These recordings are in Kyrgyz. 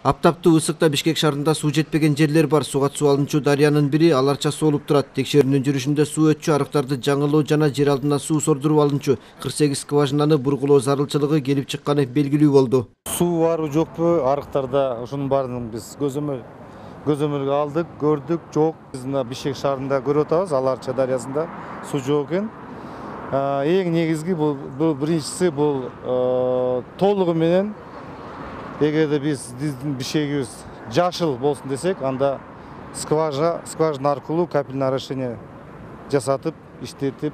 Аптаптуу ысыкта Бишкек шаарында суу жетпеген жерлер бар. Суга суу алынчу дарыянын бири аларча соолуп турат. Текшерүүнүн жүрүшүндө суу өтчү арыктарды жаңылоо жана жер алдынан суу сордуруп алынчу 48 скважинаны бургулоо зарылчылыгы келип чыкканы белгилүү болду. Суу барбы жокпу арыктарда ошонун баарын биз көзөмөлгө алдык, көрдүк, жок. Биз мына Бишкек шаарында көрүп атабыз, аларча дарыясында суу жок экен. Эң негизги бул биринчиси бул толугу менен эгерде биздин Бишкегибиз жашыл болсун десек, анда скважина аркылуу капельное орошение жасатып, иштетип,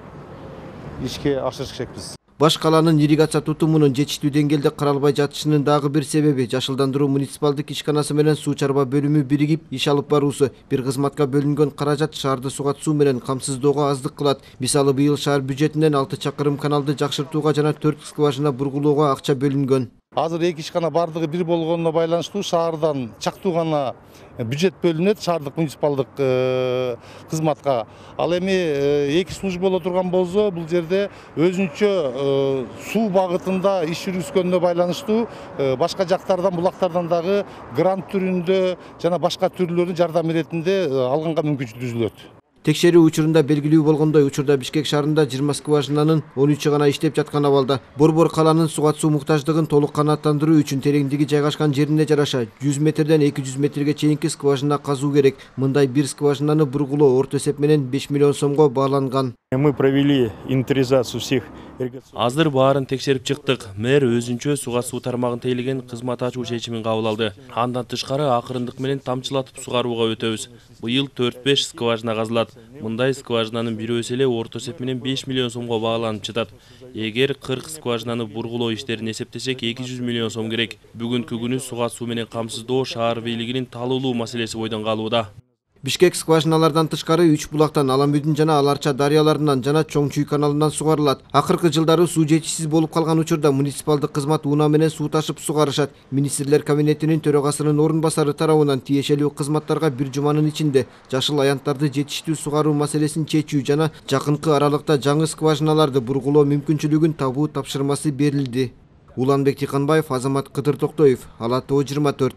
ишке ашырыш керекпиз. Баш калаанын ирригация тутумунун жетиштүү деңгээлде каралбай жатышынын дагы бир себеби жашылдандыруу муниципалдык ишканасы менен суу чарба бөлүмү биригип иш алып баруусу. Бир кызматка бөлүнгөн каражат шаарды суга суу менен камсыздоого аздык кылат. Мисалы, быйыл шаар бюджетинен 6 чакырым каналды жакшыртууга жана 4 скважина бургулоого акча бөлүнгөн. Азыр эки ишкана бардыгы бир болгонуна байланыштуу шаардан чактуу гана бюджет бөлүнөт шаардык муниципалдык кызматка. Ал эми эки служба боло турган болсо, бул жерде өзүнчө суу багытында иш жүргүзгөнүнө байланыштуу башка жактардан, булактардан дагы грант түрүндө жана башка түрлөрүн жардам иретинде алганга мүмкүнчүлүк түзүлөт. Текшерүү учурунда белгилүү болгондой, учурда Бишкек шаарында 20 скважинанын 13-ü гана иштеп жаткан абалда. Борбор калаанын суга суу муктаждыгын толук канааттандыруу үчүн тереңдиги жайгашкан жерине жараша 100 метрден 200 метрге чейинки скважина казуу керек. Мындай бир скважинаны бургулоо орто эсеп менен 5 миллион сомго бааланган. Мы провели инвентаризацию всех. Азыр баарын текшерип чыктык. Мэр өзүнчө суга суу тармагын тейлеген кызмат ачуу чечимин кабыл алды. Андан тышкары акырындык менен тамчылатып сугарууга өтөбүз. Быйыл 4-5 скважина казылат. Мындай скважинанын бирөөсү эле орто эсеп менен 5 миллион сомго бааланып жатат. Эгер 40 скважинаны бургулоо иштерин эсептесек 200 миллион сом керек. Бүгүнкү күнү суга суу менен камсыздоо шаар бийлигинин талуулуу маселеси бойдон калууда. Бишкек скважиналардан тышкары 3 булактан, Аламүдүн жана Аларча дарыяларынан жана Чоң Чүй каналынан сугарылат. Акыркы жылдары суу жетишсиз болуп калган учурда муниципалдык кызмат унаа менен суу ташып сугарышат. Министрлер кабинетинин төрагасынын орун басары тарабынан тиешелүү кызматтарга бир жуманын ичинде жашыл аянттарды жетиштүү сугаруу маселесин чечүү жана жакынкы аралыкта жаңы скважиналарды бургулоо мүмкүнчүлүгүн табуу тапшырмасы берилди. Уланбек Тиканбаев, Азамат Кыдыр Токтоев, Ала Тоо 24.